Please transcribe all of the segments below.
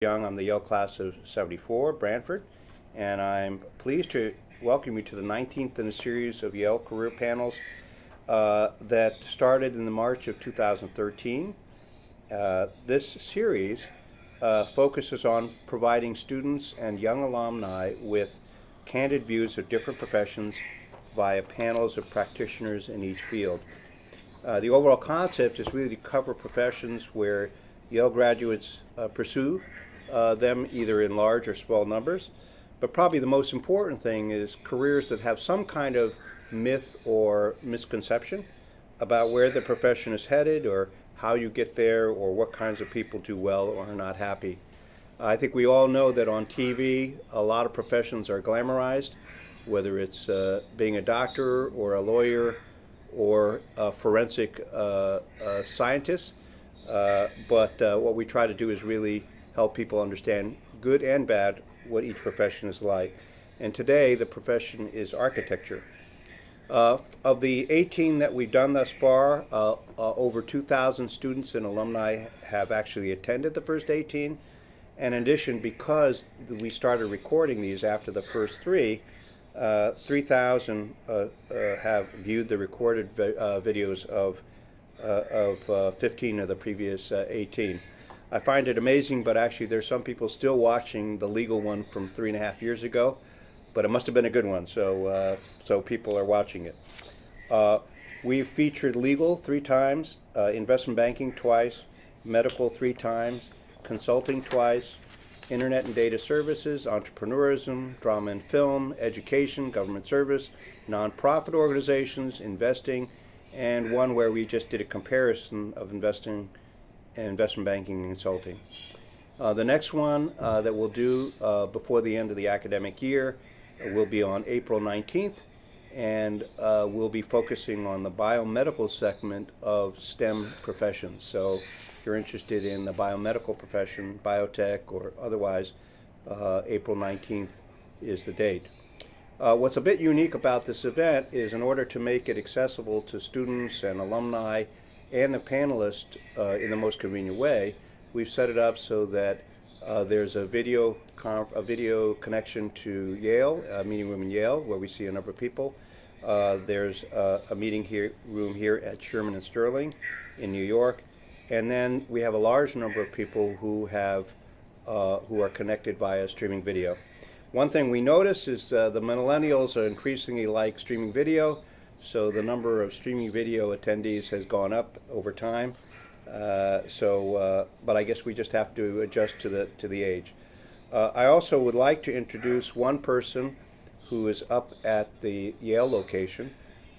Young. I'm the Yale class of '74, Brantford, and I'm pleased to welcome you to the 19th in a series of Yale career panels that started in the March of 2013. This series focuses on providing students and young alumni with candid views of different professions via panels of practitioners in each field. The overall concept is really to cover professions where Yale graduates pursue them either in large or small numbers. But probably the most important thing is careers that have some kind of myth or misconception about where the profession is headed or how you get there or what kinds of people do well or are not happy. I think we all know that on TV, a lot of professions are glamorized, whether it's being a doctor or a lawyer or a forensic scientist. But what we try to do is really help people understand, good and bad, what each profession is like. And today, the profession is architecture. Of the 18 that we've done thus far, over 2,000 students and alumni have actually attended the first 18. And in addition, because we started recording these after the first three, 3,000 have viewed the recorded videos of 15 of the previous 18. I find it amazing, but actually there's some people still watching the legal one from 3.5 years ago, but it must have been a good one, so people are watching it. We've featured legal 3 times, investment banking twice, medical 3 times, consulting twice, internet and data services, entrepreneurism, drama and film, education, government service, nonprofit organizations, investing, and one where we just did a comparison of investing and investment banking and consulting. The next one that we'll do before the end of the academic year will be on April 19th, and we'll be focusing on the biomedical segment of STEM professions. So if you're interested in the biomedical profession, biotech or otherwise, April 19th is the date. What's a bit unique about this event is, in order to make it accessible to students and alumni and the panelists in the most convenient way, we've set it up so that there's a video connection to Yale, a meeting room in Yale, where we see a number of people. There's a meeting room here at Sherman and Sterling in New York, and then we have a large number of people who are connected via streaming video. One thing we notice is the millennials are increasingly like streaming video, so the number of streaming video attendees has gone up over time. But I guess we just have to adjust to the age. I also would like to introduce one person who is up at the Yale location,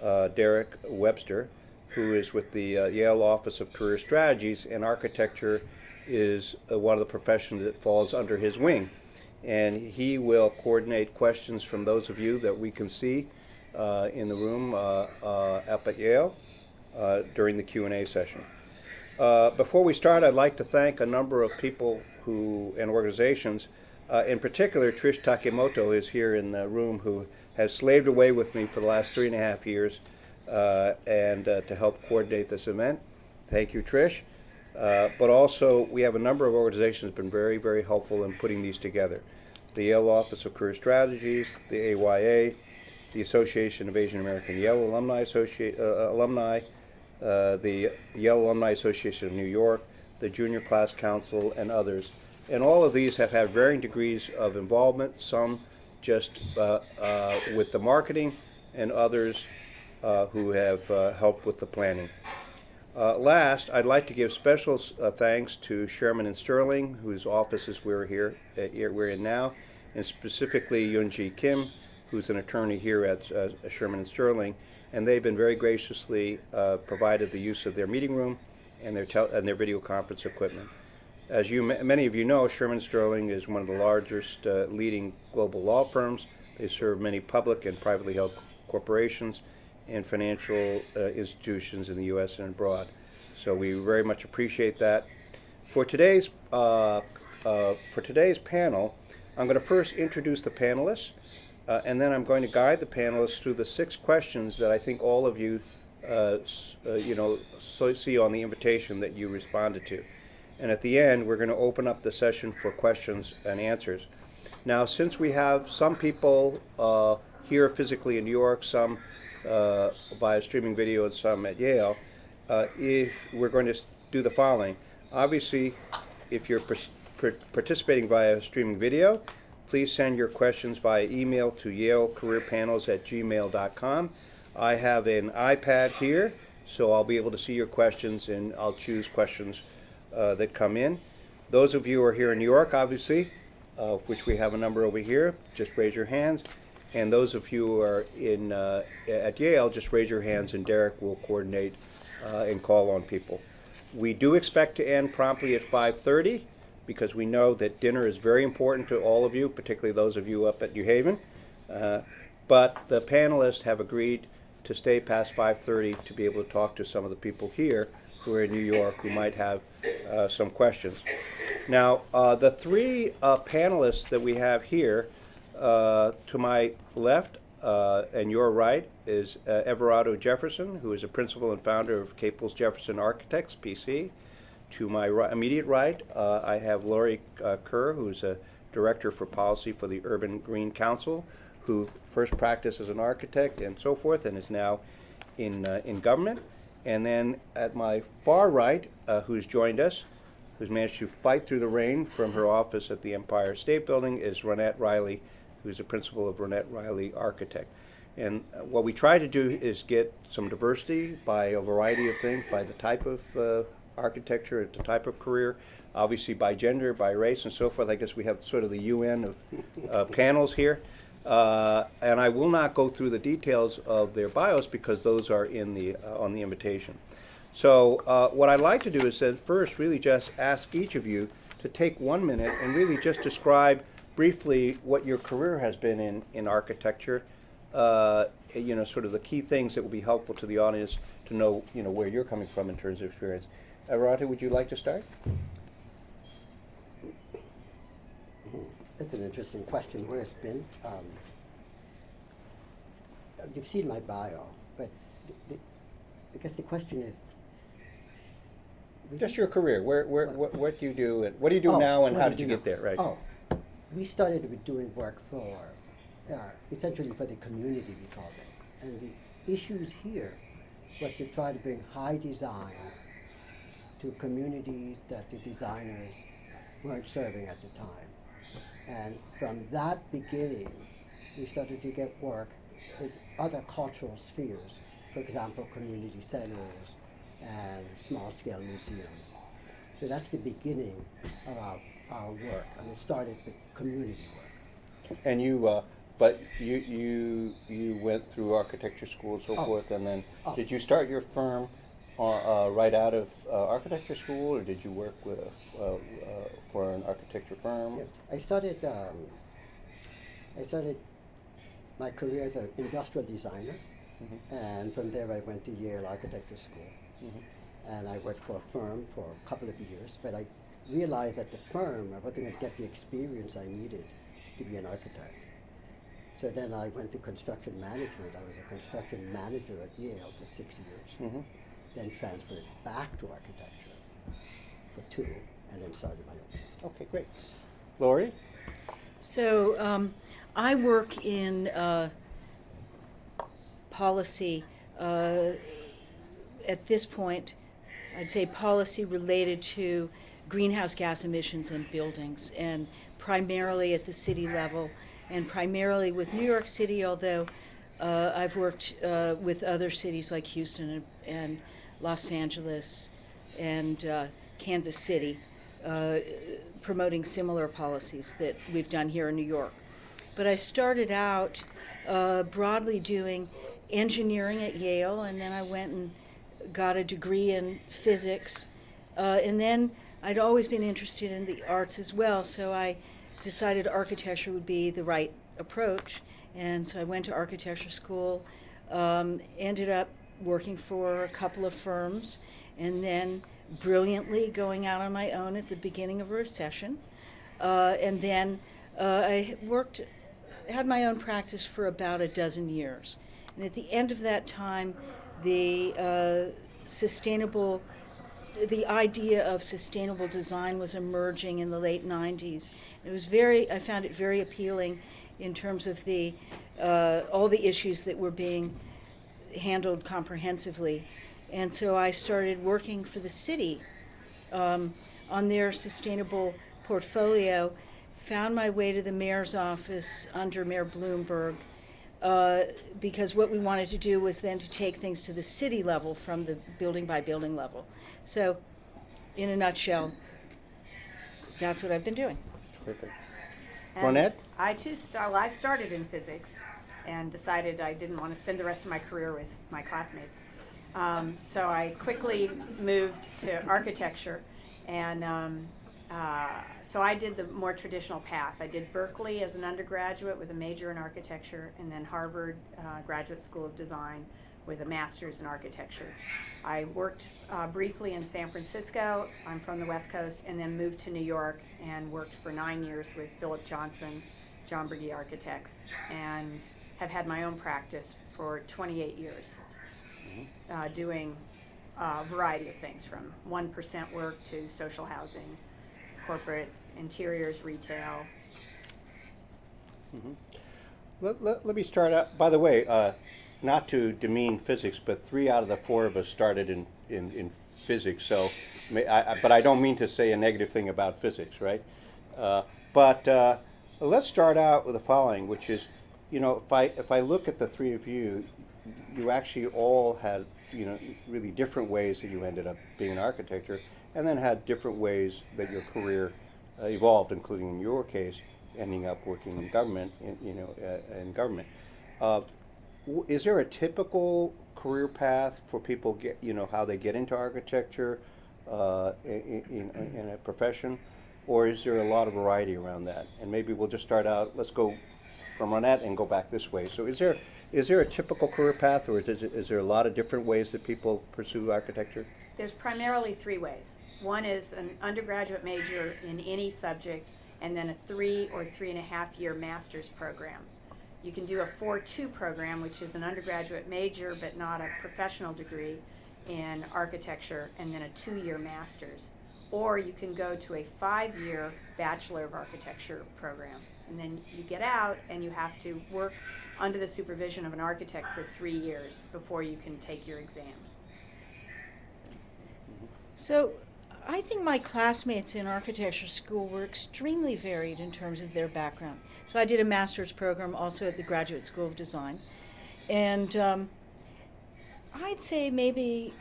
Derek Webster, who is with the Yale Office of Career Strategies, and architecture is one of the professions that falls under his wing. And he will coordinate questions from those of you that we can see in the room up at Yale during the Q&A session. Before we start, I'd like to thank a number of people and organizations. In particular, Trish Takemoto is here in the room, who has slaved away with me for the last 3.5 years and to help coordinate this event. Thank you, Trish. But also, we have a number of organizations that have been very, very helpful in putting these together. The Yale Office of Career Strategies, the AYA, the Association of Asian American Yale Alumni, the Yale Alumni Association of New York, the Junior Class Council, and others. And all of these have had varying degrees of involvement, some just with the marketing, and others who have helped with the planning. Last, I'd like to give special thanks to Sherman and Sterling, whose offices we're in now, and specifically Yoonji Kim, who's an attorney here at Sherman and Sterling, and they've been very graciously provided the use of their meeting room and their video conference equipment. As many of you know, Sherman Sterling is one of the largest leading global law firms. They serve many public and privately held corporations and financial institutions in the U.S. and abroad. So we very much appreciate that. For today's panel, I'm going to first introduce the panelists, and then I'm going to guide the panelists through the 6 questions that I think all of you see on the invitation that you responded to. And at the end, we're going to open up the session for questions and answers. Now, since we have some people here physically in New York, some via streaming video, and some at Yale, if we're going to do the following. Obviously, if you're participating via streaming video, please send your questions via email to yalecareerpanels@gmail.com. I have an iPad here, so I'll be able to see your questions, and I'll choose questions that come in. Those of you who are here in New York, obviously, of which we have a number over here, just raise your hands. And those of you who are at Yale, just raise your hands, and Derek will coordinate and call on people. We do expect to end promptly at 5:30 because we know that dinner is very important to all of you, particularly those of you up at New Haven. But the panelists have agreed to stay past 5:30 to be able to talk to some of the people here who are in New York who might have some questions. Now, the three panelists that we have here, to my left and your right is Everardo Jefferson, who is a principal and founder of Caples Jefferson Architects, PC. To my immediate right, I have Laurie Kerr, who's a director for policy for the Urban Green Council, who first practiced as an architect and so forth, and is now in government. And then at my far right, who's joined us, who's managed to fight through the rain from her office at the Empire State Building, is Ronette Riley, who's a principal of Ronette Riley Architect. And what we try to do is get some diversity by a variety of things, by the type of architecture, the type of career, obviously by gender, by race, and so forth. I guess we have sort of the UN of panels here. And I will not go through the details of their bios because those are in the on the invitation. So what I'd like to do is then first really just ask each of you to take 1 minute and really just describe briefly what your career has been in architecture. You know, sort of the key things that will be helpful to the audience to know, you know, where you're coming from in terms of experience. Arata, would you like to start? That's an interesting question, where it's been. You've seen my bio, but I guess the question is... Just your career. What do you do, and what do you do now, and how did you get there, right? Oh, we started with doing work for, essentially for the community, we called it. And the issues here was to try to bring high design to communities that the designers weren't serving at the time. And from that beginning, we started to get work with other cultural spheres, for example, community centers and small-scale museums. So that's the beginning of our work, and it started with community work. And you, but you went through architecture school and so forth, and then did you start your firm right out of architecture school, or did you work with for an architecture firm? Yeah. I started my career as an industrial designer, and from there I went to Yale Architecture School. And I worked for a firm for a couple of years, but I realized at the firm I wasn't going to get the experience I needed to be an architect. So then I went to construction management. I was a construction manager at Yale for 6 years. Then transferred back to architecture for 2, and then started my own. Okay, great. Laurie? So I work in policy. At this point, I'd say policy related to greenhouse gas emissions in buildings, and primarily at the city level, and primarily with New York City, although I've worked with other cities like Houston and Los Angeles and Kansas City, promoting similar policies that we've done here in New York. But I started out broadly doing engineering at Yale, and then I went and got a degree in physics. And then I'd always been interested in the arts as well, so I decided architecture would be the right approach. And so I went to architecture school, ended up working for a couple of firms, and then brilliantly going out on my own at the beginning of a recession. And then I had my own practice for about a dozen years. And at the end of that time, the sustainable the idea of sustainable design was emerging in the late 90s. I found it very appealing in terms of all the issues that were being handled comprehensively. And so I started working for the city on their sustainable portfolio, found my way to the mayor's office under Mayor Bloomberg, because what we wanted to do was then to take things to the city level from the building by building level. So, in a nutshell, that's what I've been doing. Terrific. And Ronette? I started in physics and decided I didn't want to spend the rest of my career with my classmates. So I quickly moved to architecture, and so I did the more traditional path. I did Berkeley as an undergraduate with a major in architecture, and then Harvard Graduate School of Design with a master's in architecture. I worked briefly in San Francisco. I'm from the West Coast, and then moved to New York and worked for 9 years with Philip Johnson, John Berge Architects, and have had my own practice for 28 years, doing a variety of things from 1% work to social housing, corporate, interiors, retail. Let me start out. By the way, not to demean physics, but 3 out of the 4 of us started in physics. So, but I don't mean to say a negative thing about physics, right? But let's start out with the following, which is, if I look at the 3 of you, you actually all had, really different ways that you ended up being an architecture, and then had different ways that your career evolved, including in your case, ending up working in government. In government. Is there a typical career path for people how they get into architecture in a profession, or is there a lot of variety around that? And maybe we'll just start out. Let's go from Ronette and go back this way. So, is there a typical career path, or is there a lot of different ways that people pursue architecture? There's primarily 3 ways. One is an undergraduate major in any subject, and then a 3 or 3.5 year master's program. You can do a 4-2 program, which is an undergraduate major but not a professional degree in architecture, and then a 2-year master's. Or you can go to a 5-year Bachelor of Architecture program. And then you get out and you have to work under the supervision of an architect for 3 years before you can take your exams. So, I think my classmates in architecture school were extremely varied in terms of their background. So I did a master's program also at the Graduate School of Design. And I'd say maybe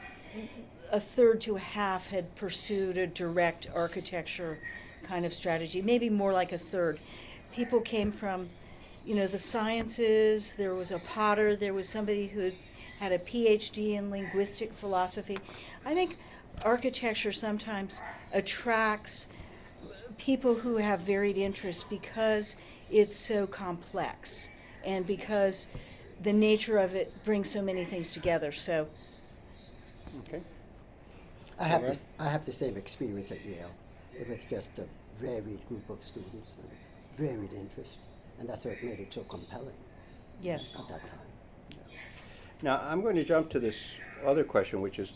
a third to a half had pursued a direct architecture kind of strategy, maybe more like a third. People came from, the sciences. There was a potter. There was somebody who had a PhD in linguistic philosophy. I think architecture sometimes attracts people who have varied interests because it's so complex and because the nature of it brings so many things together. So, Okay. I have the same experience at Yale. It was just a varied group of students and varied interests, and that's what made it so compelling. yes. At that time. Now, I'm going to jump to this other question, which is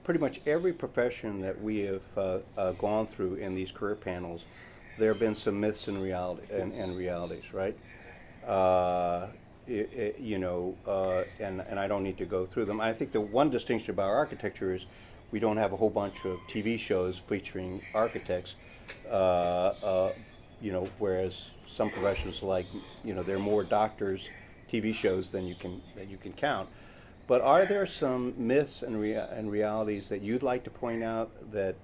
pretty much every profession that we have gone through in these career panels, there have been some myths and realities, right? And I don't need to go through them. I think the one distinction about architecture is we don't have a whole bunch of TV shows featuring architects, whereas some professions like, there are more doctors TV shows than you can count. But are there some myths and realities that you'd like to point out that,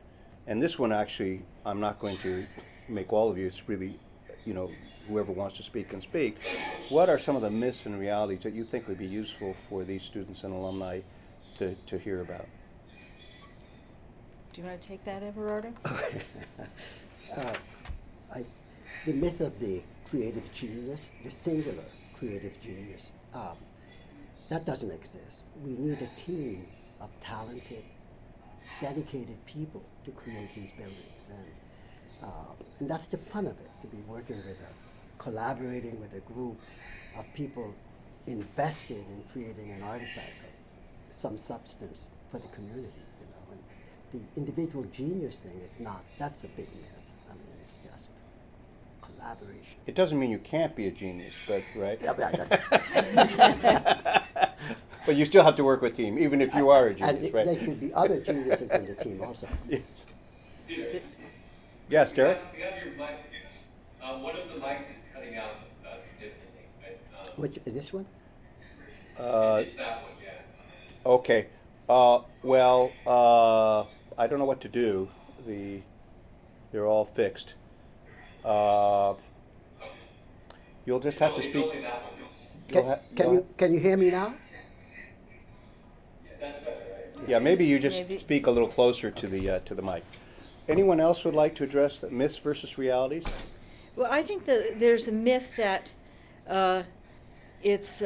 and this one actually, I'm not going to make all of you, it's really, whoever wants to speak can speak. What are some of the myths and realities that you think would be useful for these students and alumni to hear about? Do you want to take that, Everardo? The myth of the creative genius, the singular creative genius, that doesn't exist. We need a team of talented, dedicated people to create these buildings, and that's the fun of it, to be working with collaborating with a group of people invested in creating an artifact of some substance for the community, and the individual genius thing is not, that's a big myth. I mean, it's just collaboration. It doesn't mean you can't be a genius, but right? Yeah, but But you still have to work with team, even if you are a and genius, right? there should be other geniuses in the team also. Yes. Yes, Derek? You have your mic. One of the mics is cutting out significantly. Which, this one? It's that one, yeah. Okay. Well, I don't know what to do. They're all fixed. You'll just have to It's speak. only that one. Can you hear me now? Yeah, that's better, right? Yeah, maybe you just Maybe. speak a little closer to the mic. Anyone else would like to address the myths versus realities? Well, I think that there's a myth that it's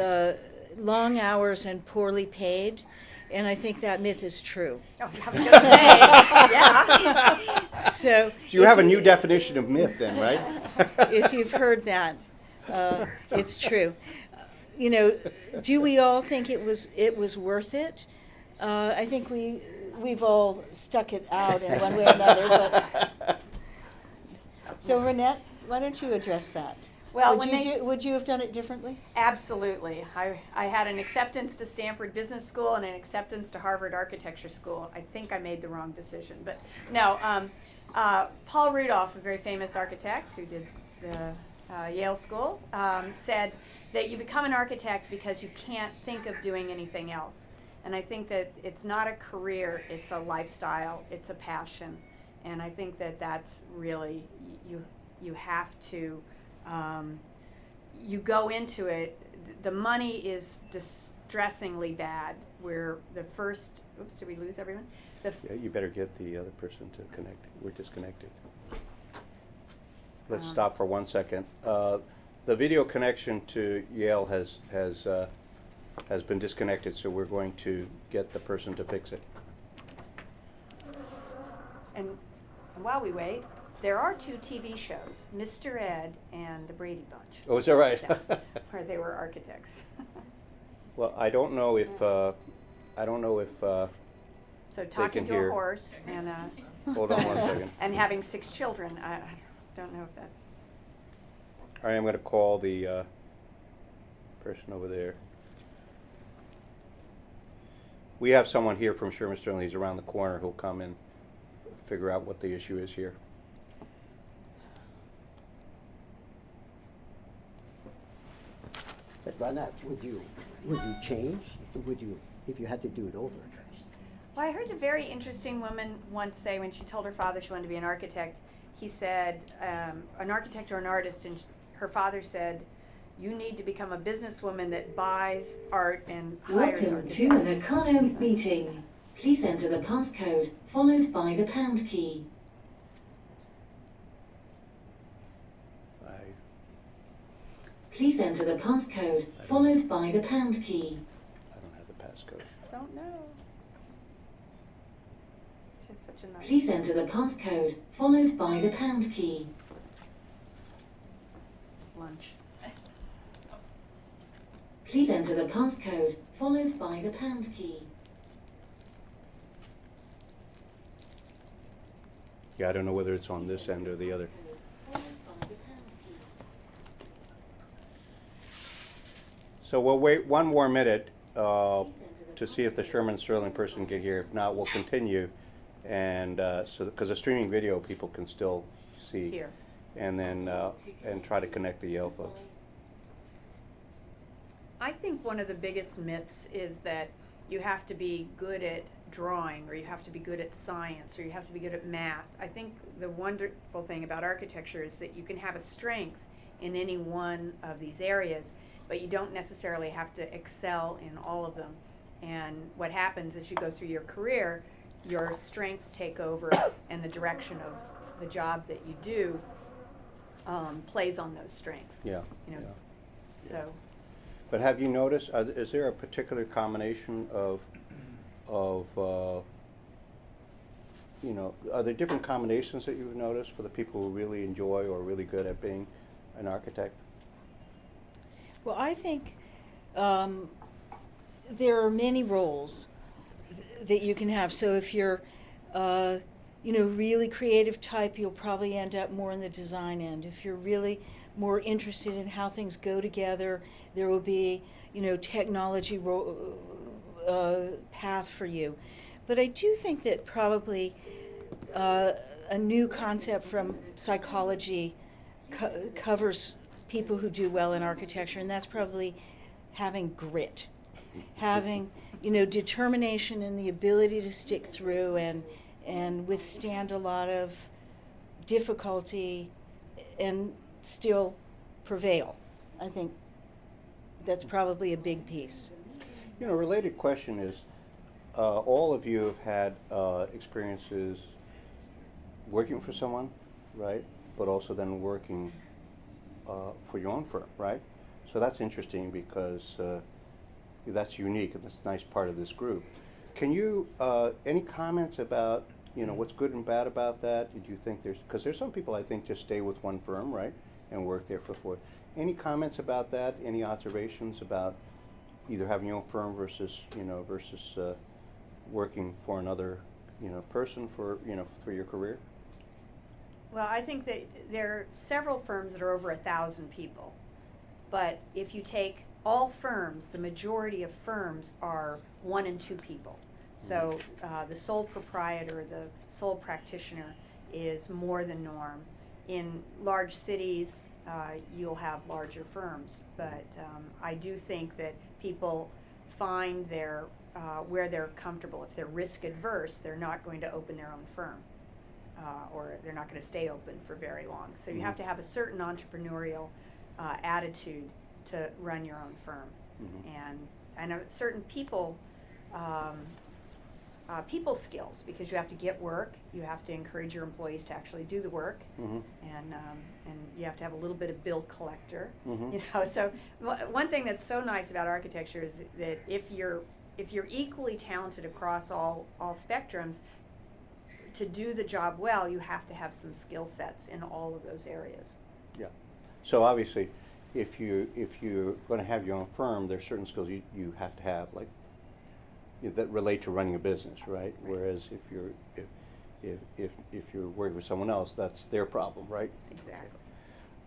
long hours and poorly paid, and I think that myth is true. Oh, I was gonna say, yeah. So So you have a new definition of myth then, right? if you've heard that, it's true. You know, do we all think it was worth it? I think we've all stuck it out in one way or another. But so Renette, why don't you address that? Well, would you have done it differently? Absolutely. I had an acceptance to Stanford Business School and an acceptance to Harvard Architecture School. I think I made the wrong decision, but no. Paul Rudolph, a very famous architect who did the Yale School, said that you become an architect because you can't think of doing anything else. And I think that it's not a career, it's a lifestyle, it's a passion. And I think that that's really, you have to, you go into it, the money is distressingly bad. We're the first, oops, did we lose everyone? Yeah, you better get the other person to connect. We're disconnected. Let's stop for 1 second. The video connection to Yale has been disconnected, so we're going to get the person to fix it. And while we wait, there are 2 TV shows, Mr. Ed and The Brady Bunch, Oh, is that right? where they were architects. Well, I don't know if So talking can to hear. a horse and Hold on 1 second. and having 6 children, I don't know if that's. I am going to call the person over there. We have someone here from Sherman Sterling. He's around the corner who'll come and figure out what the issue is here. But why not? Would you change? Would you, if you had to do it over? Well, I heard a very interesting woman once say when she told her father she wanted to be an architect, he said, an architect or an artist, and her father said, you need to become a businesswoman that buys art and hires Welcome to architects. an Econo meeting. Please enter the passcode followed by the pound key. Please enter the passcode followed by the pound key. I don't have the passcode. Don't know. She's such a nice. Please enter the passcode followed by the pound key. Lunch. Please enter the passcode followed by the pound key. Yeah, I don't know whether it's on this end or the other. Followed by the pound key. So we'll wait 1 more minute to see if the Sherman Sterling person can hear. If not, we'll continue, and so because the streaming video people can still see, Here. and then and try to connect the Yale folks. I think one of the biggest myths is that you have to be good at drawing, or you have to be good at science, or you have to be good at math. I think the wonderful thing about architecture is that you can have a strength in any one of these areas, but you don't necessarily have to excel in all of them. And what happens as you go through your career, your strengths take over, and the direction of the job that you do plays on those strengths. Yeah. You know, yeah. so. But have you noticed? Is there a particular combination of you know, are there different combinations that you've noticed for the people who really enjoy or are really good at being an architect? Well, I think there are many roles that you can have. So if you're really creative type, you'll probably end up more in the design end. If you're really more interested in how things go together, there will be, technology path for you. But I do think that probably a new concept from psychology covers people who do well in architecture, and that's probably having grit, having determination and the ability to stick through and withstand a lot of difficulty and still prevail. I think that's probably a big piece. Related question is, all of you have had experiences working for someone, right? But also then working for your own firm, right? So that's interesting because that's unique and that's a nice part of this group. Can you, any comments about, what's good and bad about that? Did you think because there's some people I think just stay with one firm, right? And work there for 4. Any comments about that? Any observations about either having your own firm versus working for another, person for your career? Well, I think that there are several firms that are over 1,000 people. But if you take all firms, the majority of firms are 1 and 2 people. So the sole proprietor, the sole practitioner is more the norm. In large cities, you'll have larger firms. But I do think that people find where they're comfortable. If they're risk adverse, they're not going to open their own firm. Or they're not going to stay open for very long. So you have to have a certain entrepreneurial attitude to run your own firm, and a certain people skills, because you have to get work, you have to encourage your employees to actually do the work, and you have to have a little bit of bill collector. So one thing that's so nice about architecture is that if you're equally talented across all spectrums, to do the job well, you have to have some skill sets in all of those areas. Yeah. So obviously, if you're going to have your own firm, there's certain skills you have to have, like that relate to running a business, right? Whereas if you're working with someone else, that's their problem, right? Exactly.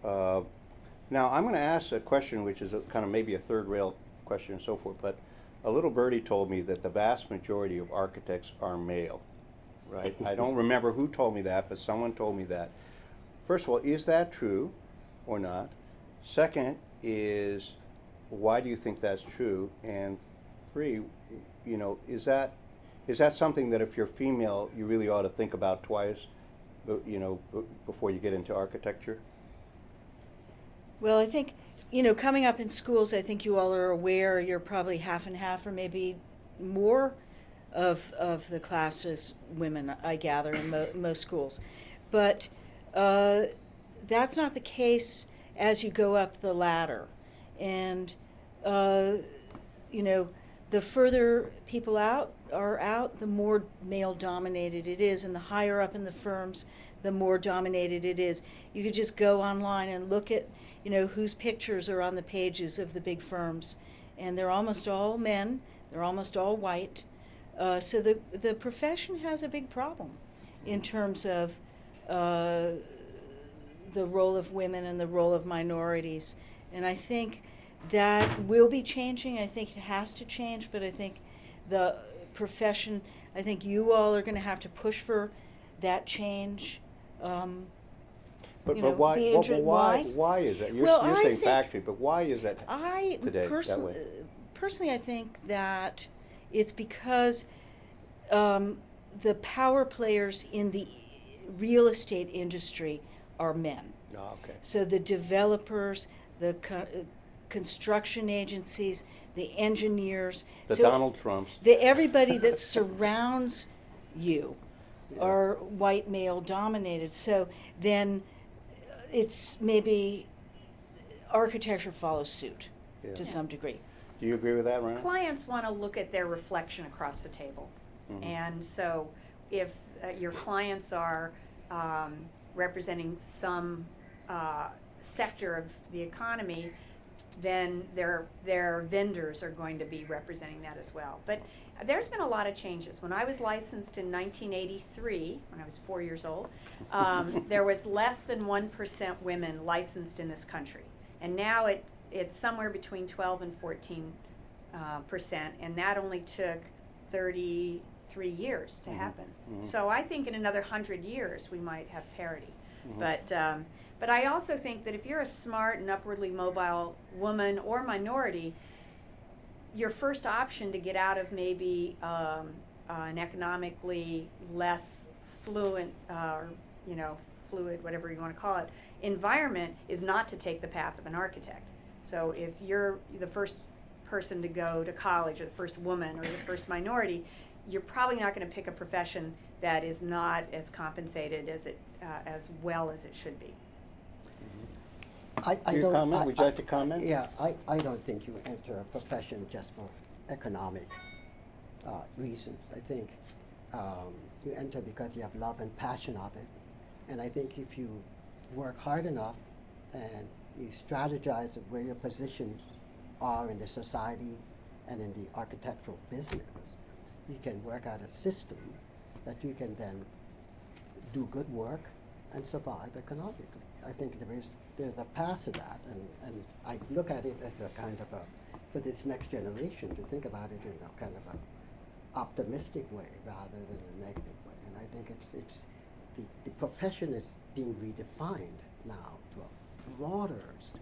Now I'm going to ask a question, which is kind of maybe a third rail question and so forth. But a little birdie told me that the vast majority of architects are male. Right? I don't remember who told me that, but someone told me that. First of all, is that true or not? Second is, why do you think that's true? And 3, is that something that if you're female, you really ought to think about twice, before you get into architecture? Well, I think, coming up in schools, I think you all are aware you're probably half and half or maybe more of the classes women, I gather, in most schools. But that's not the case as you go up the ladder. And, the further people are out, the more male-dominated it is. And the higher up in the firms, the more dominated it is. You could just go online and look at, whose pictures are on the pages of the big firms. And they're almost all men. They're almost all white. So the profession has a big problem in terms of the role of women and the role of minorities. And I think that will be changing. I think it has to change, but I think the profession, I think you all are going to have to push for that change. But why is that? You're saying factory, but why is that today that way? Personally, I think that it's because the power players in the real estate industry are men. Oh, okay. So the developers, the construction agencies, the engineers. The Donald Trumps. Everybody that surrounds you are white male dominated. So then it's maybe architecture follows suit to some degree. Do you agree with that, Ryan? Clients want to look at their reflection across the table. And so if your clients are representing some sector of the economy, then their vendors are going to be representing that as well. But there's been a lot of changes. When I was licensed in 1983, when I was 4 years old, there was less than 1% women licensed in this country. And now it's somewhere between 12 and 14%, and that only took 33 years to happen. So I think in another 100 years we might have parity. But I also think that if you're a smart and upwardly mobile woman or minority, your first option to get out of maybe an economically less fluent, fluid, whatever you want to call it, environment is not to take the path of an architect. So if you're the first person to go to college, or the first woman, or the first minority, you're probably not going to pick a profession that is not as compensated as well as it should be. Your comment? Would you like to comment? Yeah, I don't think you enter a profession just for economic reasons. I think you enter because you have love and passion of it. And I think if you work hard enough and you strategize of where your positions are in the society and in the architectural business, you can work out a system that you can then do good work and survive economically. I think there's a path to that, and I look at it as a kind of for this next generation to think about it in a kind of a optimistic way rather than a negative way. And I think it's the profession is being redefined now to a broader,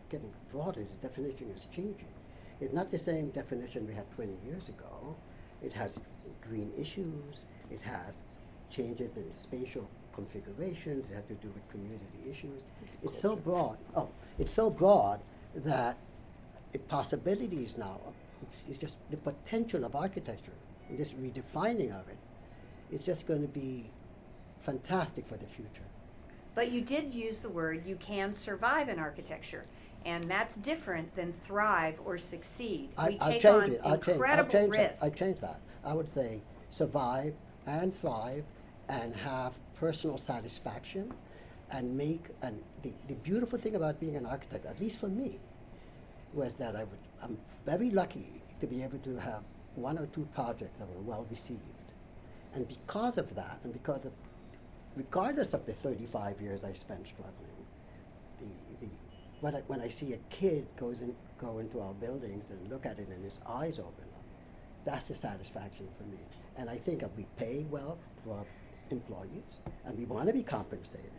getting broader. The definition is changing. It's not the same definition we had 20 years ago. It has green issues. It has changes in spatial configurations. It has to do with community issues. It's so broad. Oh, it's so broad that the possibilities now is just the potential of architecture. And this redefining of it is just going to be fantastic for the future. But you did use the word you can survive in architecture, and that's different than thrive or succeed. We take on incredible risk. I changed that. I would say survive and thrive and have personal satisfaction and make, and the beautiful thing about being an architect, at least for me, was that I'm very lucky to be able to have one or two projects that were well received. And because of that, and because of, regardless of the 35 years I spent struggling, when I see a kid go into our buildings and look at it and his eyes open up, that's the satisfaction for me. And I think that we pay well for our employees, and we want to be compensated,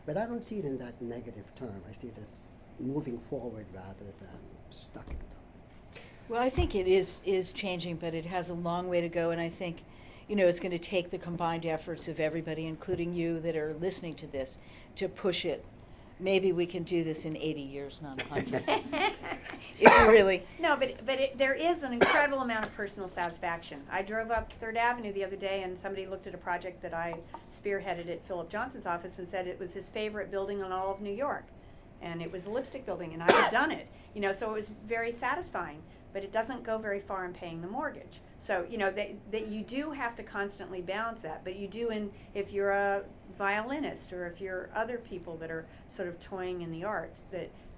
but I don't see it in that negative term. I see it as moving forward rather than stuck in time. Well, I think it is changing, but it has a long way to go, and I think, it's going to take the combined efforts of everybody, including you that are listening to this, to push it. Maybe we can do this in 80 years, not 100. If you really. No, but there is an incredible amount of personal satisfaction. I drove up 3rd Avenue the other day, and somebody looked at a project that I spearheaded at Philip Johnson's office and said it was his favorite building in all of New York. And it was the lipstick building, and I had done it. So it was very satisfying, but it doesn't go very far in paying the mortgage. So, that you do have to constantly balance that, but you do if you're a violinist or if you're other people that are sort of toying in the arts,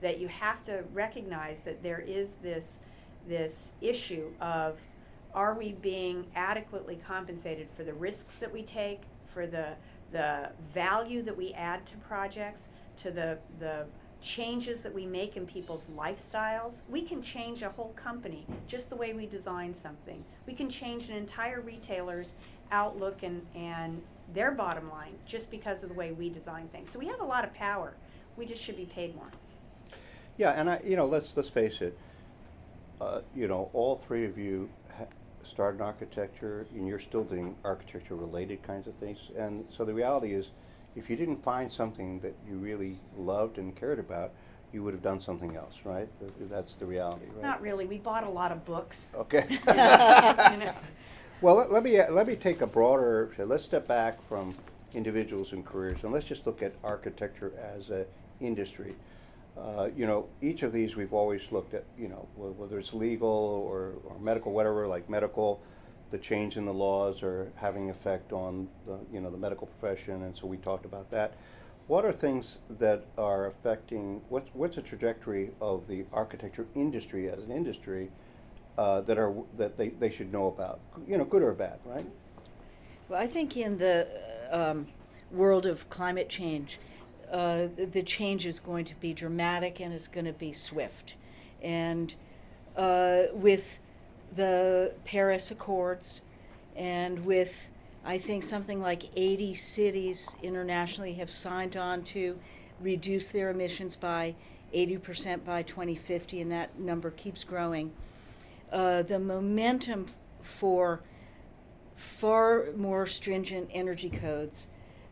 that you have to recognize that there is this issue of, are we being adequately compensated for the risks that we take, for the value that we add to projects, to the changes that we make in people's lifestyles. We can change a whole company just the way we design something. We can change an entire retailer's outlook and their bottom line just because of the way we design things. So we have a lot of power. We just should be paid more. Yeah, and let's face it. All three of you started in architecture, and you're still doing architecture-related kinds of things. And so the reality is, if you didn't find something that you really loved and cared about, you would have done something else, right? That's the reality, right? Not really. We bought a lot of books. Okay. You Well, let me take a broader. Let's step back from individuals and careers, and let's just look at architecture as an industry. Each of these we've always looked at. Whether it's legal or medical, whatever. Like medical, the change in the laws are having effect on the medical profession, and so we talked about that. what are things that are affecting, what's the trajectory of the architecture industry as an industry that they should know about? You know, good or bad, right? Well, I think in the world of climate change, the change is going to be dramatic and it's going to be swift. And with the Paris Accords and with, I think, something like 80 cities internationally have signed on to reduce their emissions by 80% by 2050, and that number keeps growing. The momentum for far more stringent energy codes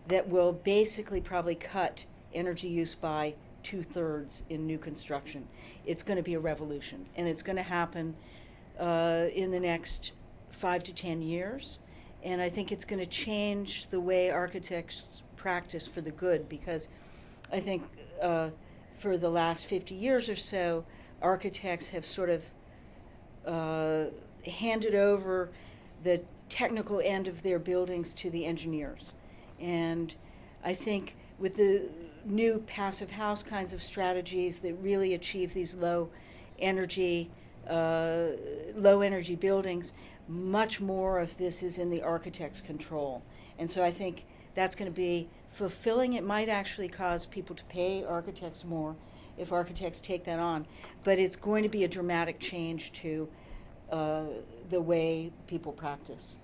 that will basically probably cut energy use by 2/3 in new construction. It's going to be a revolution, and it's going to happen in the next 5 to 10 years. And I think it's going to change the way architects practice for the good, because I think for the last 50 years or so, architects have sort of handed over the technical end of their buildings to the engineers. And I think with the new passive house kinds of strategies that really achieve these low energy buildings, much more of this is in the architect's control. And so I think that's going to be fulfilling. It might actually cause people to pay architects more if architects take that on, but it's going to be a dramatic change to the way people practice.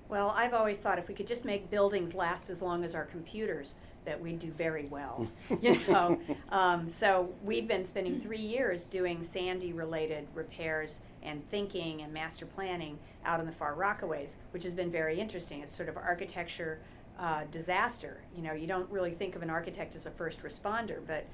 Well, I've always thought if we could just make buildings last as long as our computers, that we'd do very well. You know, so we've been spending 3 years doing Sandy-related repairs and thinking and master planning out in the Far Rockaways, which has been very interesting. It's sort of architecture disaster. You know, you don't really think of an architect as a first responder, but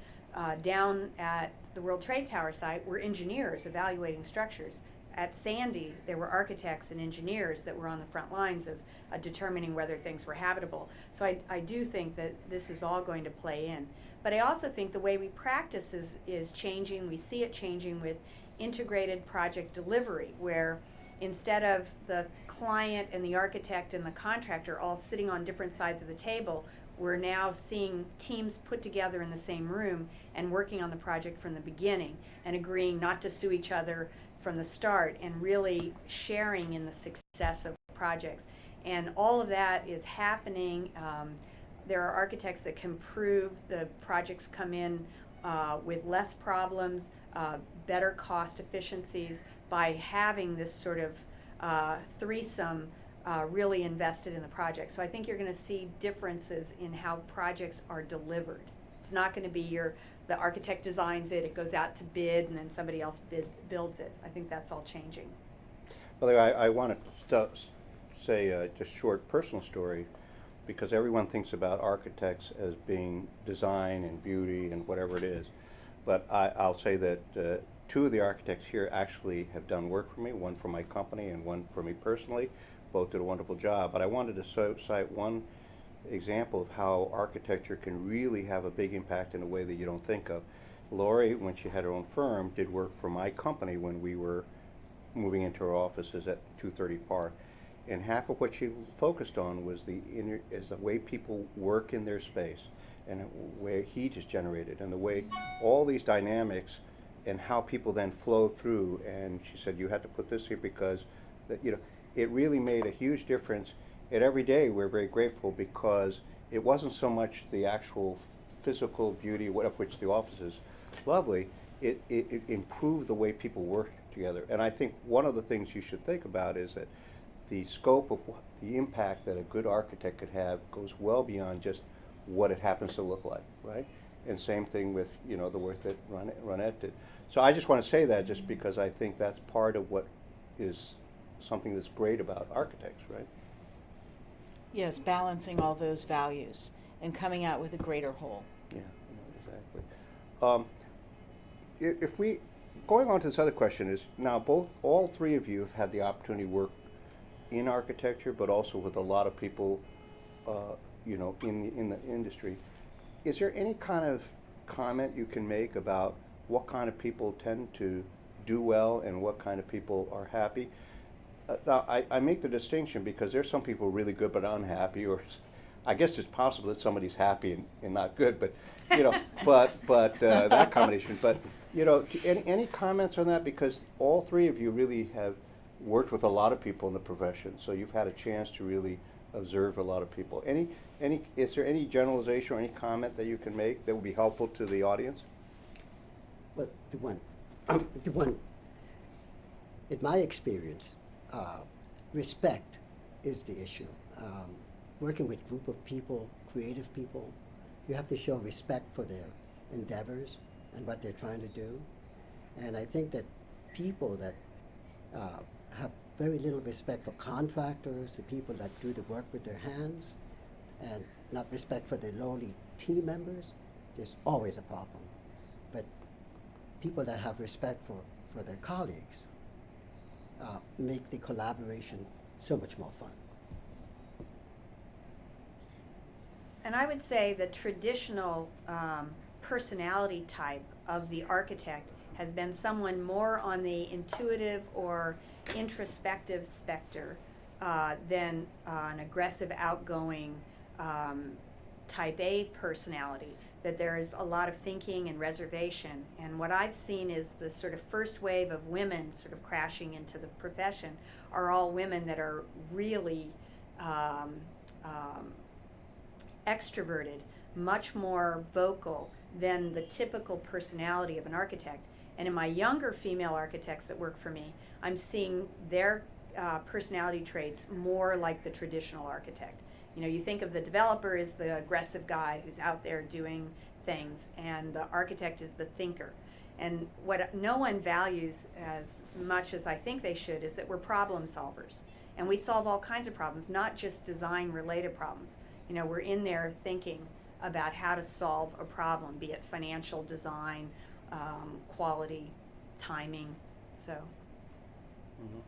down at the World Trade Tower site, we're engineers evaluating structures. At Sandy, there were architects and engineers that were on the front lines of determining whether things were habitable. So I do think that this is all going to play in. But I also think the way we practice is changing. We see it changing with integrated project delivery, where instead of the client and the architect and the contractor all sitting on different sides of the table, we're now seeing teams put together in the same room and working on the project from the beginning and agreeing not to sue each other from the start, and really sharing in the success of projects. And all of that is happening. There are architects that can prove the projects come in with less problems, better cost efficiencies by having this sort of threesome really invested in the project. So I think you're going to see differences in how projects are delivered. It's not going to be the architect designs it, it goes out to bid, and then somebody else builds it. I think that's all changing. Well, I want to say just short personal story, because everyone thinks about architects as being design and beauty and whatever it is. But I'll say that 2 of the architects here actually have done work for me, one for my company and one for me personally. Both did a wonderful job. But I wanted to cite one example of how architecture can really have a big impact in a way that you don't think of. Lori, when she had her own firm, did work for my company when we were moving into our offices at 230 Park. And half of what she focused on was the way people work in their space, and the way heat is generated, and the way all these dynamics and how people then flow through. And she said, you had to put this here because that, you know, it really made a huge difference. And every day we're very grateful, because it wasn't so much the actual physical beauty, of which the office is lovely, it improved the way people work together. And I think one of the things you should think about is that the scope of the impact that a good architect could have goes well beyond just what it happens to look like, right? And same thing with, you know, the work that Ronette did. So I just want to say that just because I think that's part of what is something that's great about architects, right? Yes, balancing all those values and coming out with a greater whole. Yeah, exactly. If we, going on to this other question is, now all 3 of you have had the opportunity to work in architecture, but also with a lot of people, you know, in the industry. Is there any kind of comment you can make about what kind of people tend to do well and what kind of people are happy? Now, I make the distinction because there's some people really good but unhappy, or I guess it's possible that somebody's happy and not good, but, you know, that combination. But, you know, any comments on that? Because all three of you really have worked with a lot of people in the profession, so you've had a chance to really observe a lot of people. Is there any generalization or any comment that you can make that would be helpful to the audience? Well, the one, in my experience, respect is the issue. Working with group of people, creative people, you have to show respect for their endeavors and what they're trying to do. And I think that people that have very little respect for contractors, the people that do the work with their hands, and not respect for their lowly team members, there's always a problem. But people that have respect for their colleagues make the collaboration so much more fun. And I would say the traditional personality type of the architect has been someone more on the intuitive or introspective specter than an aggressive, outgoing type A personality. That there is a lot of thinking and reservation. And what I've seen is the sort of first wave of women sort of crashing into the profession are all women that are really extroverted, much more vocal than the typical personality of an architect. And in my younger female architects that work for me, I'm seeing their personality traits more like the traditional architect. You know, you think of the developer as the aggressive guy who's out there doing things, and the architect is the thinker. And what no one values as much as I think they should is that we're problem solvers. And we solve all kinds of problems, not just design-related problems. You know, we're in there thinking about how to solve a problem, be it financial design, quality, timing, so. Mm-hmm.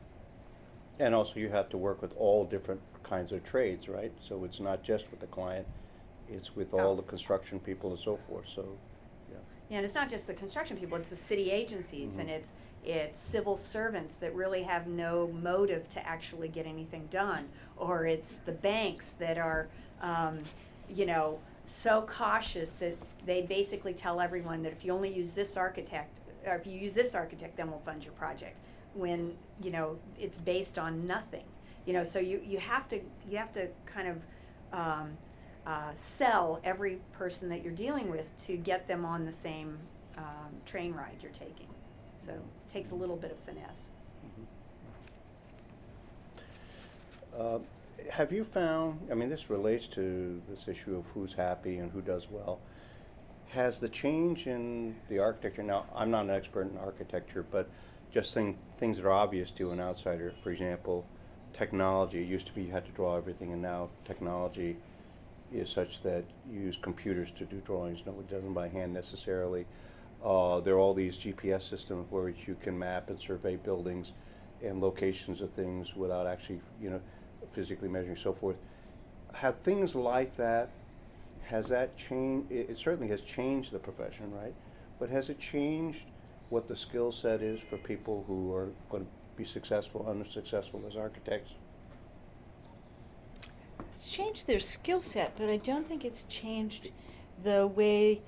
And also you have to work with all different kinds of trades, right? So it's not just with the client, it's with all the construction people and so forth, so, yeah. Yeah, and it's not just the construction people, it's the city agencies, and it's civil servants that really have no motive to actually get anything done, or it's the banks that are, you know, so cautious that they basically tell everyone that if you only use this architect, or if you use this architect, then we'll fund your project, when, you know, it's based on nothing. You know, so you have to kind of sell every person that you're dealing with to get them on the same train ride you're taking. So it takes a little bit of finesse. Have you found, I mean, this relates to this issue of who's happy and who does well. Has the change in the architecture, now I'm not an expert in architecture, but just things that are obvious to an outsider, for example, technology. It used to be you had to draw everything, and now technology is such that you use computers to do drawings. No, it doesn't by hand necessarily. There are all these GPS systems where you can map and survey buildings and locations of things without actually, you know, physically measuring, so forth. Have things like that, has that changed? It certainly has changed the profession, right? But has it changed what the skill set is for people who are going to be successful, unsuccessful as architects? It's changed their skill set, but I don't think it's changed the way,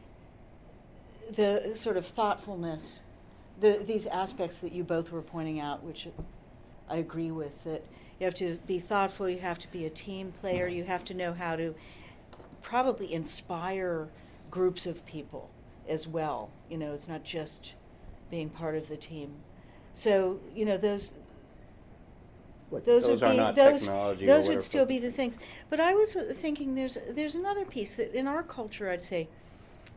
the sort of thoughtfulness, these aspects that you both were pointing out, which I agree with, that you have to be thoughtful, you have to be a team player, you have to know how to probably inspire groups of people as well. You know, it's not just being part of the team. So, you know, those Those would are be, not those technology or would whatever. still be the things. But I was thinking there's another piece that in our culture, I'd say,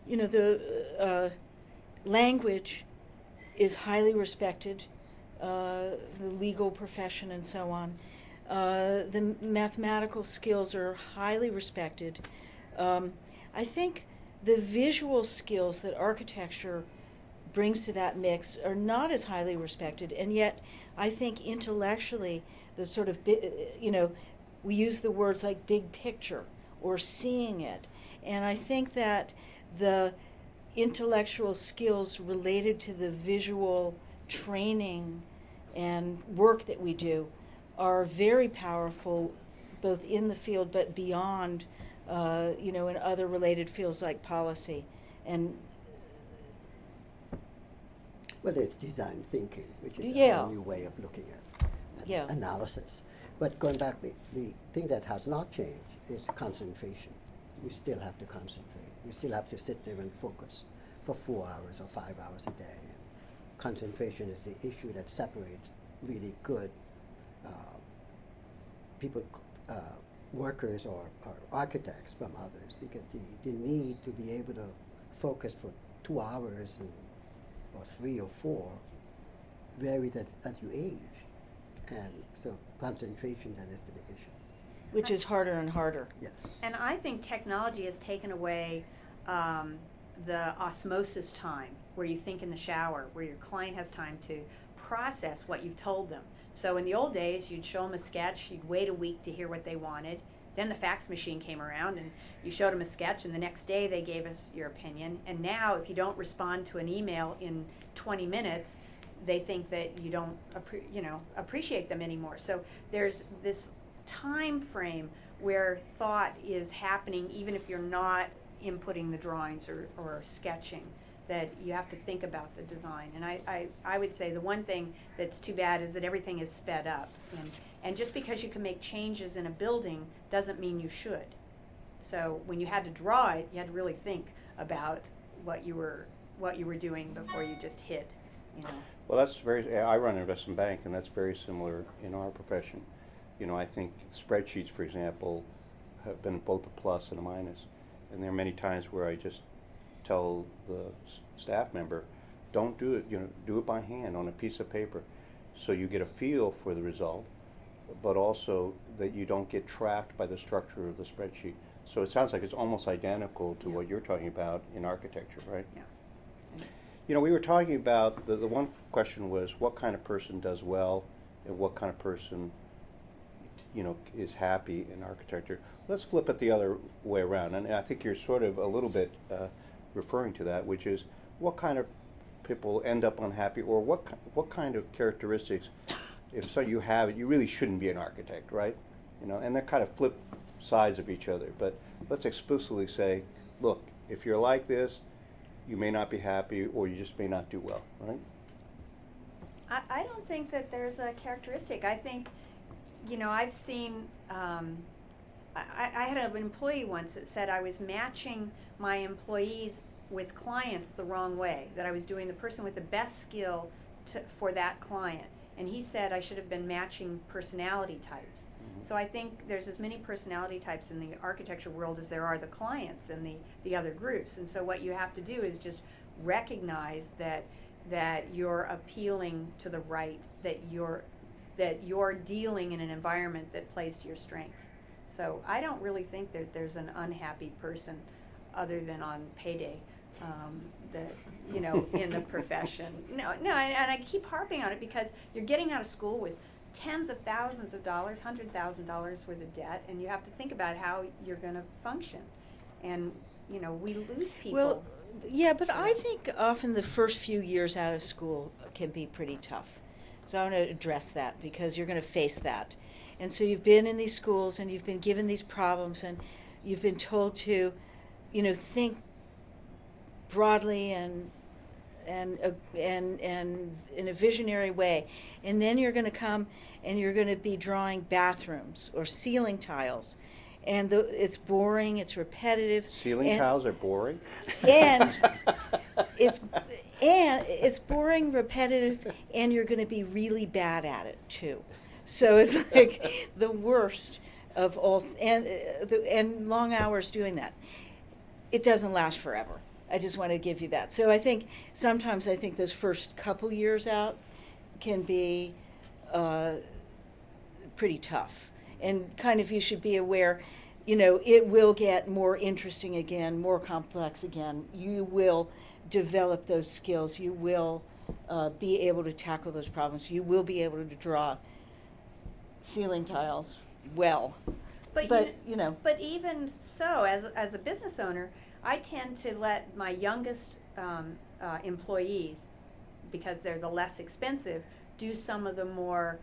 you know, the language is highly respected, the legal profession and so on. The mathematical skills are highly respected. I think the visual skills that architecture brings to that mix are not as highly respected, and yet I think intellectually the sort of, you know, we use the words like big picture or seeing it, and I think that the intellectual skills related to the visual training and work that we do are very powerful, both in the field but beyond in other related fields like policy. And Well, there's design thinking, which is a Yeah. whole new way of looking at Yeah. analysis. But going back, the thing that has not changed is concentration. You still have to concentrate. You still have to sit there and focus for 4 hours or 5 hours a day. Concentration is the issue that separates really good people, workers or architects from others, because the need to be able to focus for 2 hours or 3 or 4 varies as you age. And so concentration then is the big issue. which is harder and harder. Yes. And I think technology has taken away the osmosis time, where you think in the shower, where your client has time to process what you've told them. So in the old days, you'd show them a sketch, you'd wait a week to hear what they wanted. Then the fax machine came around and you showed them a sketch, and the next day they gave us your opinion. And now if you don't respond to an email in 20 minutes, they think that you don't appreciate them anymore. So there's this time frame where thought is happening, even if you're not inputting the drawings or sketching, that you have to think about the design. And I would say the one thing that's too bad is that everything is sped up. And just because you can make changes in a building doesn't mean you should. So when you had to draw it, you had to really think about what you were doing before you just hit, Well, that's I run an investment bank, and that's very similar in our profession. I think spreadsheets, for example, have been both a plus and a minus. And there are many times where I just tell the staff member, don't do it, do it by hand on a piece of paper, so you get a feel for the result, but also that you don't get trapped by the structure of the spreadsheet. So it sounds like it's almost identical to what you're talking about in architecture, right? Yeah. We were talking about, the one question was, what kind of person does well, and what kind of person is happy in architecture. Let's flip it the other way around, and I think you're sort of a little bit referring to that, which is what kind of people end up unhappy, or what kind of characteristics, if so you have it, you really shouldn't be an architect, right? And they're kind of flip sides of each other. But let's explicitly say, look, if you're like this, you may not be happy, or you just may not do well, right? I don't think that there's a characteristic. I think, I've seen, I had an employee once that said I was matching my employees with clients the wrong way, that I was doing the person with the best skill for that client. And he said I should have been matching personality types. So I think there's as many personality types in the architecture world as there are the clients and the other groups. And so what you have to do is just recognize that you're appealing to the right, that you're dealing in an environment that plays to your strengths. So I don't really think that there's an unhappy person other than on payday, in the profession. No, and I keep harping on it because you're getting out of school with tens of thousands of dollars, $100,000 worth of debt, and you have to think about how you're going to function. And, we lose people. Well, yeah, but I think often the first few years out of school can be pretty tough. So I want to address that, because you're going to face that. And so you've been in these schools and you've been given these problems, and you've been told to, think broadly and in a visionary way. And then you're going to come and you're going to be drawing bathrooms or ceiling tiles. And it's boring, it's repetitive. Ceiling tiles are boring? And it's boring, repetitive, and you're going to be really bad at it too. So it's like the worst of all, and long hours doing that. It doesn't last forever. I just want to give you that. So I think sometimes those first couple years out can be pretty tough. And kind of you should be aware, it will get more interesting again, more complex again. You will develop those skills. You will be able to tackle those problems. You will be able to draw ceiling tiles well. But But even so, as a business owner, I tend to let my youngest employees, because they're the less expensive, do some of the more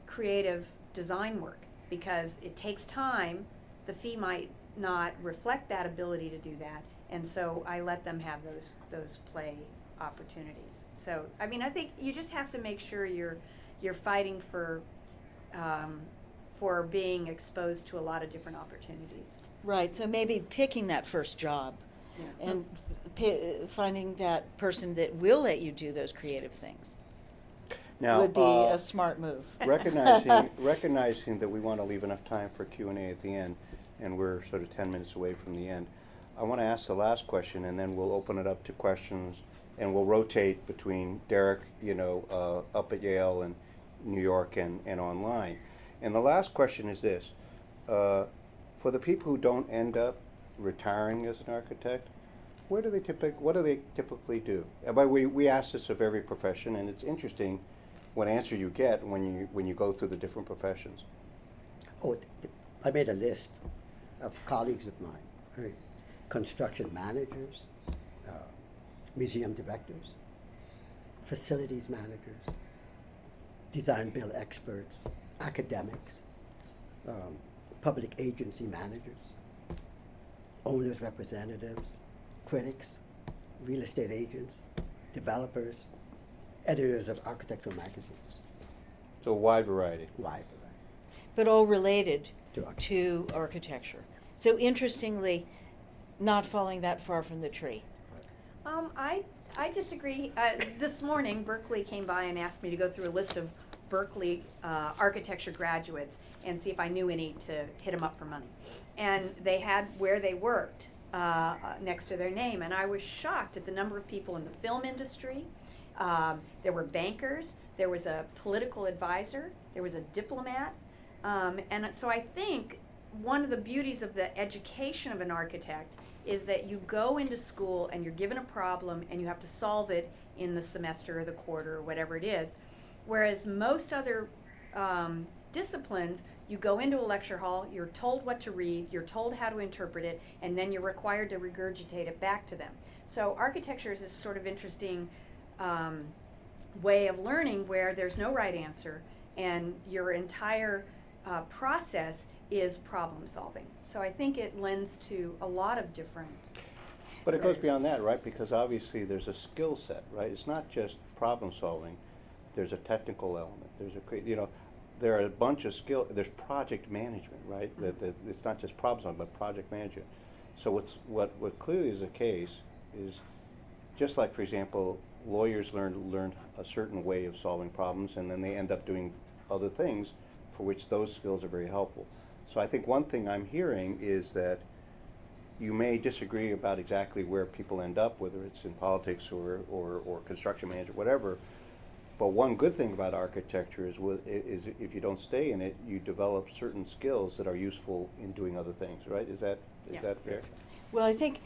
creative design work. because it takes time. The fee might not reflect that ability to do that, and so I let them have those play opportunities. So I mean, I think you just have to make sure you're fighting for being exposed to a lot of different opportunities. Right, so maybe picking that first job Yeah. and finding that person that will let you do those creative things Now, would be a smart move. recognizing that we want to leave enough time for Q&A at the end, and we're sort of 10 minutes away from the end, I want to ask the last question, and then we'll open it up to questions, and we'll rotate between Derek, up at Yale and New York and online. And the last question is this. For the people who don't end up retiring as an architect, what do they typically do? But we ask this of every profession, and it's interesting what answer you get when you go through the different professions. Oh, I made a list of colleagues of mine, construction managers, museum directors, facilities managers, design build experts, academics, public agency managers, owners representatives, critics, real estate agents, developers, editors of architectural magazines. So a wide variety. Wide But all related To arch- to architecture. So interestingly, not falling that far from the tree. I disagree. This morning, Berkeley came by and asked me to go through a list of Berkeley architecture graduates and see if I knew any to hit them up for money. And they had where they worked next to their name, and I was shocked at the number of people in the film industry. There were bankers, there was a political advisor, there was a diplomat, and so I think one of the beauties of the education of an architect is that you go into school and you're given a problem and you have to solve it in the semester or the quarter or whatever it is. Whereas most other disciplines, you go into a lecture hall, you're told what to read, you're told how to interpret it, and then you're required to regurgitate it back to them. So architecture is this sort of interesting way of learning where there's no right answer and your entire process is problem solving. So I think it lends to a lot of different. But it goes beyond that, right? Because obviously there's a skill set, right? It's not just problem solving. There's a technical element. There are a bunch of there's project management, right? That it's not just problem solving, but project management. So what clearly is the case is, just like, for example, lawyers learn a certain way of solving problems, and then they end up doing other things for which those skills are very helpful. So I think one thing I'm hearing is that you may disagree about exactly where people end up, whether it's in politics or construction management, whatever. But one good thing about architecture is if you don't stay in it, you develop certain skills that are useful in doing other things, right? Is that fair? Well, I think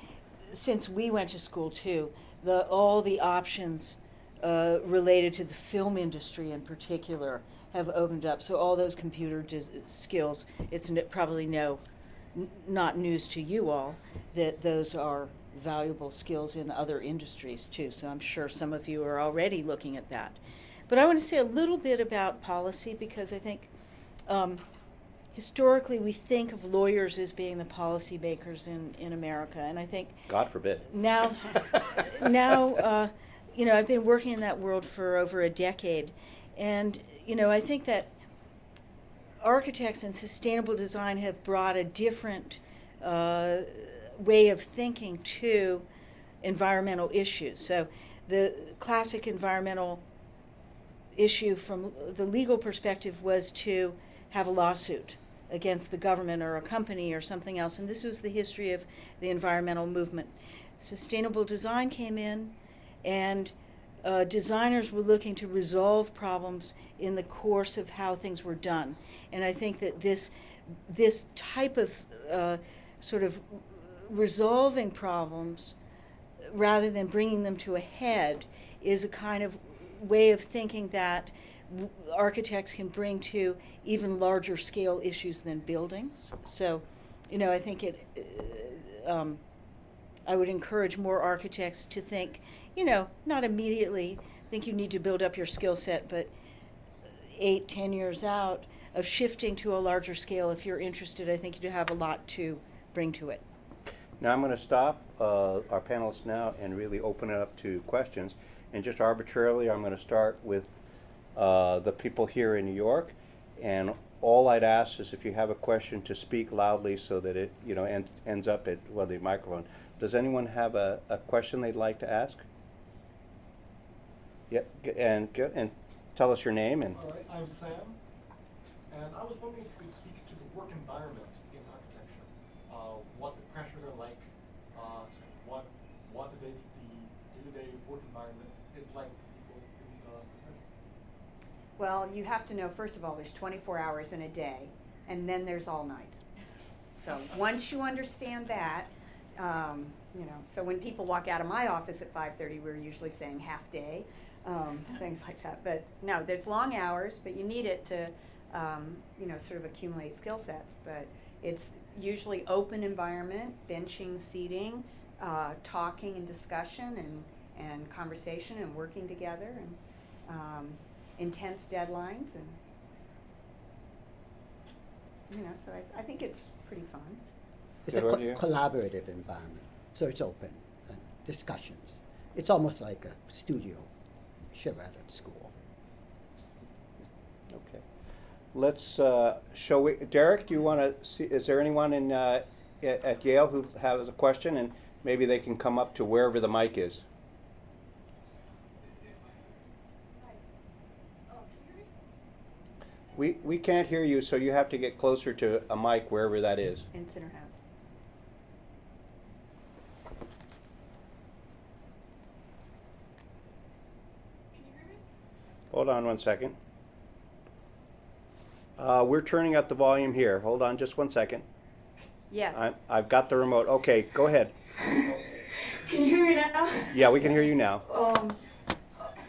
since we went to school too, all the options related to the film industry in particular have opened up. So all those computer skills, it's probably not news to you all that those are valuable skills in other industries too. So I'm sure some of you are already looking at that. But I want to say a little bit about policy, because I think historically we think of lawyers as being the policy makers in America, and I think God forbid. now I've been working in that world for over a decade, and I think that architects and sustainable design have brought a different way of thinking to environmental issues. So the classic environmental issue from the legal perspective was to have a lawsuit against the government or a company or something else, and this was the history of the environmental movement. Sustainable design came in, and designers were looking to resolve problems in the course of how things were done. And I think that this type of sort of resolving problems rather than bringing them to a head is a kind of way of thinking that architects can bring to even larger scale issues than buildings. So, I think I would encourage more architects to think, not immediately think you need to build up your skill set, but 8-10 years out, of shifting to a larger scale. If you're interested, I think you have a lot to bring to it. Now I'm going to stop our panelists now and really open it up to questions. And just arbitrarily, I'm going to start with the people here in New York. And all I'd ask is if you have a question to speak loudly so that it, ends up at the microphone. Does anyone have a question they'd like to ask? Yep, and tell us your name and. All right, I'm Sam, and I was wondering if you could speak to the work environment in architecture. What the pressures are like, what the day-to-day work environment is like for people in the profession. Well, you have to know, first of all, there's 24 hours in a day, and then there's all night. So once you understand that, so when people walk out of my office at 5:30, we're usually saying half day, things like that. But no, there's long hours, but you need it to, sort of accumulate skill sets. But it's usually open environment, benching, seating, talking and discussion and conversation and working together and intense deadlines and, so I think it's pretty fun. It's a collaborative environment, so it's open and discussions. It's almost like a studio charrette at school. Okay. Let's Derek, do you want to see, is there anyone at Yale who has a question, and maybe they can come up to wherever the mic is? We can't hear you, so you have to get closer to a mic wherever that is. And center half. Hold on one second. We're turning up the volume here. Hold on just one second. Yes. I've got the remote. Okay, go ahead. Can you hear me now? Yeah, we can hear you now.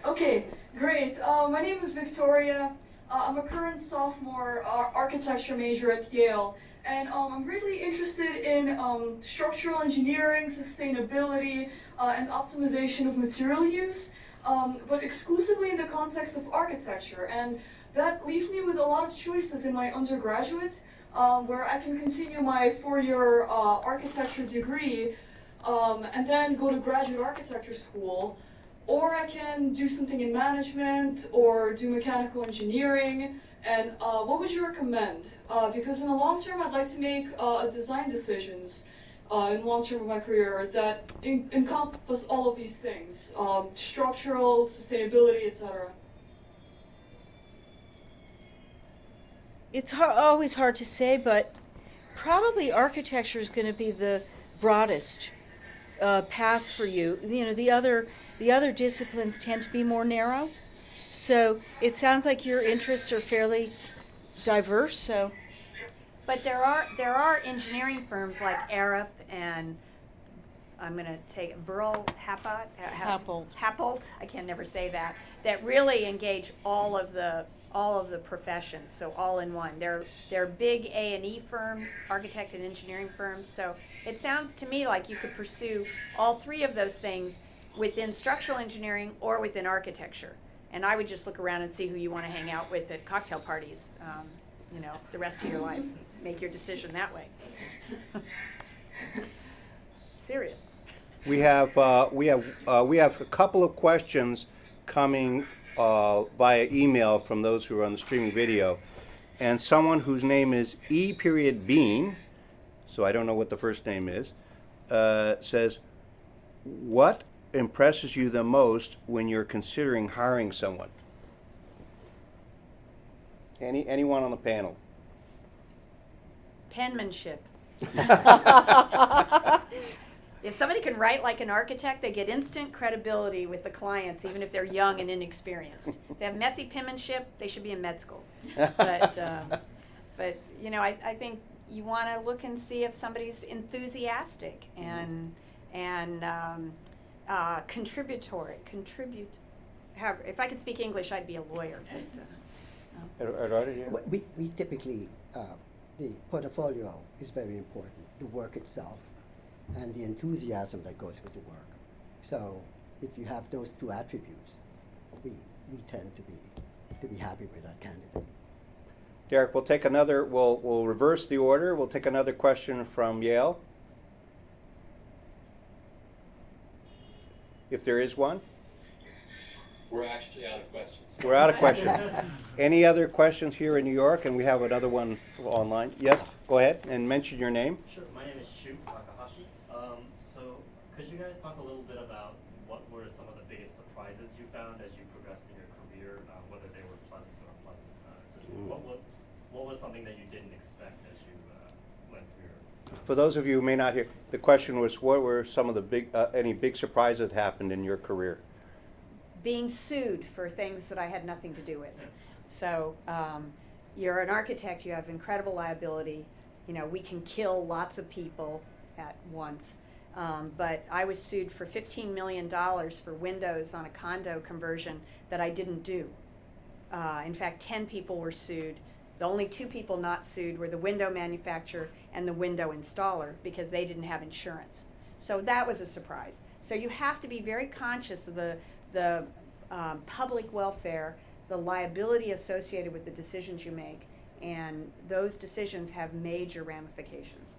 Okay, great. My name is Victoria. I'm a current sophomore architecture major at Yale, and I'm really interested in structural engineering, sustainability, and optimization of material use, but exclusively in the context of architecture. And that leaves me with a lot of choices in my undergraduate, where I can continue my four-year architecture degree and then go to graduate architecture school, or I can do something in management or do mechanical engineering. And what would you recommend? Because in the long term, I'd like to make design decisions in the long term of my career that encompass all of these things, structural, sustainability, etc. It's always hard to say, but probably architecture is going to be the broadest path for you. The other disciplines tend to be more narrow. So it sounds like your interests are fairly diverse. So, but there are engineering firms like Arup and I'm going to take Burl Happold. I can never say that. That really engage all of the professions, so all in one. They're big A&E firms, architect and engineering firms. So it sounds to me like you could pursue all three of those things within structural engineering or within architecture. And I would just look around and see who you want to hang out with at cocktail parties, the rest of your life. Make your decision that way. Serious. We have a couple of questions coming via email from those who are on the streaming video, and someone whose name is E.Bean, so I don't know what the first name is, says, "What impresses you the most when you're considering hiring someone?" Anyone on the panel? Penmanship. If somebody can write like an architect, they get instant credibility with the clients, even if they're young and inexperienced. If they have messy penmanship, they should be in med school. But I think you want to look and see if somebody's enthusiastic and contributory. If I could speak English, I'd be a lawyer. But, We typically, the portfolio is very important, the work itself, and the enthusiasm that goes with the work. So if you have those two attributes, we tend to be happy with that candidate. Derek, we'll take another, we'll reverse the order. We'll take another question from Yale. If there is one. We're actually out of questions. We're out of questions. Any other questions here in New York? And we have another one online. Yes, go ahead and mention your name. Sure. My name is Shu Takahashi. So could you guys talk a little bit about what were some of the biggest surprises you found as you progressed in your career, whether they were pleasant or unpleasant? What was something that you didn't expect as you went through your... For those of you who may not hear, the question was, what were some of the any big surprises that happened in your career? Being sued for things that I had nothing to do with. So you're an architect, you have incredible liability. You know, we can kill lots of people at once. But I was sued for $15 million for windows on a condo conversion that I didn't do. In fact, 10 people were sued. The only 2 people not sued were the window manufacturer and the window installer because they didn't have insurance. So that was a surprise. So you have to be very conscious of the public welfare, the liability associated with the decisions you make, and those decisions have major ramifications.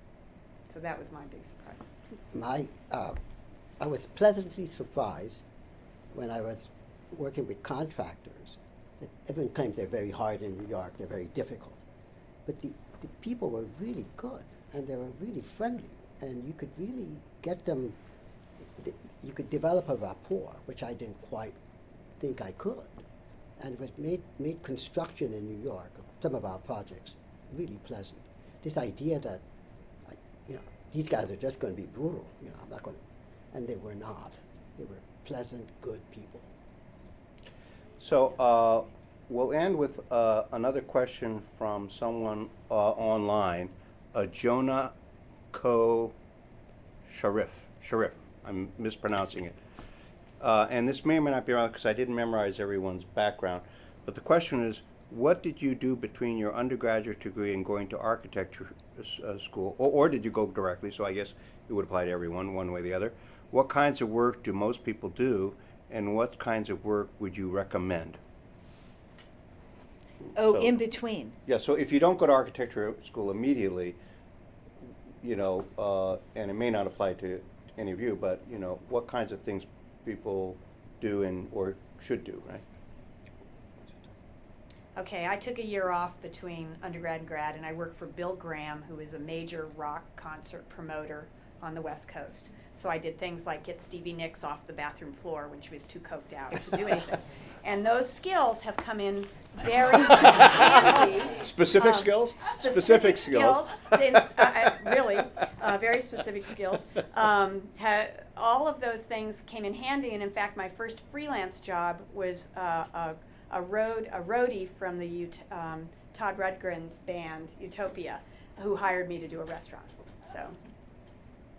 So that was my big surprise. I was pleasantly surprised when I was working with contractors. Everyone claims they're very hard in New York, they're very difficult. But the people were really good, and they were really friendly, and you could really get them, you could develop a rapport, which I didn't quite think I could. And it was made construction in New York, some of our projects, really pleasant. This idea that, these guys are just going to be brutal, I'm not going to, and they were not. They were pleasant, good people. So we'll end with another question from someone online, Jonah Ko Sharif. I'm mispronouncing it. And this may or may not be wrong because I didn't memorize everyone's background. But the question is, what did you do between your undergraduate degree and going to architecture school? Or did you go directly? So I guess it would apply to everyone, one way or the other. What kinds of work do most people do, and what kinds of work would you recommend? Oh, So- in between. Yeah, so if you don't go to architecture school immediately, and it may not apply to any of you, but, what kinds of things people do or should do, right? Okay, I took a year off between undergrad and grad, and I worked for Bill Graham, who is a major rock concert promoter on the West Coast. So I did things like get Stevie Nicks off the bathroom floor when she was too coked out to do anything. And those skills have come in very handy. Specific skills? Specific skills. Really, very specific skills. All of those things came in handy, and in fact, my first freelance job was a roadie from the Todd Rundgren's band Utopia, who hired me to do a restaurant.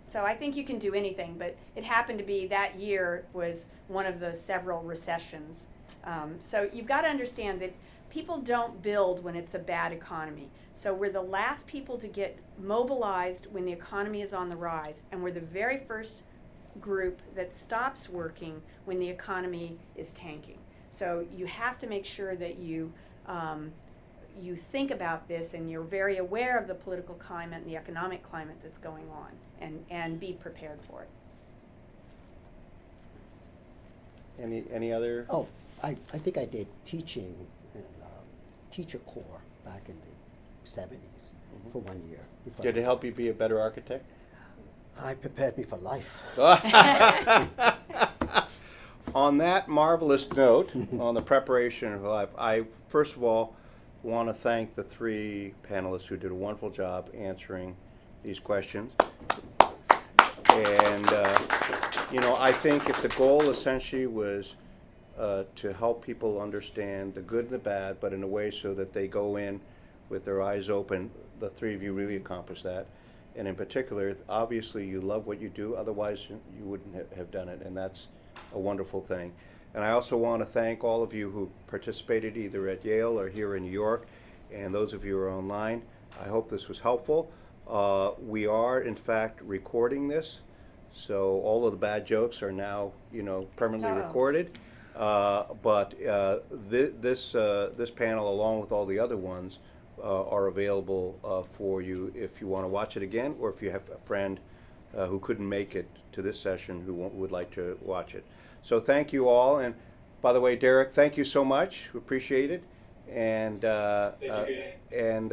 So I think you can do anything, but it happened to be that year was one of the several recessions. So you've got to understand that people don't build when it's a bad economy. So we're the last people to get mobilized when the economy is on the rise, and we're the very first group that stops working when the economy is tanking. So you have to make sure that you think about this, and you're very aware of the political climate and the economic climate that's going on, and be prepared for it. Any other? Oh, I think I did teaching in teacher corps back in the 70s for 1 year. Did it help you be a better architect? It prepared me for life. On that marvelous note, on the preparation of life, I first of all want to thank the 3 panelists who did a wonderful job answering these questions. And, I think if the goal essentially was to help people understand the good and the bad, but in a way so that they go in with their eyes open, the 3 of you really accomplished that. And in particular, obviously you love what you do, otherwise you wouldn't have done it, and that's a wonderful thing. And I also want to thank all of you who participated either at Yale or here in New York, and those of you who are online. I hope this was helpful. We are, in fact, recording this, so all of the bad jokes are now, permanently recorded. But this panel, along with all the other ones, are available for you if you want to watch it again, or if you have a friend who couldn't make it to this session who would like to watch it. So thank you all, and by the way, Derek, thank you so much. We appreciate it. And and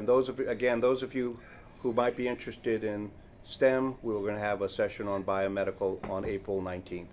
those of you who might be interested in STEM, we're going to have a session on biomedical on April 19th.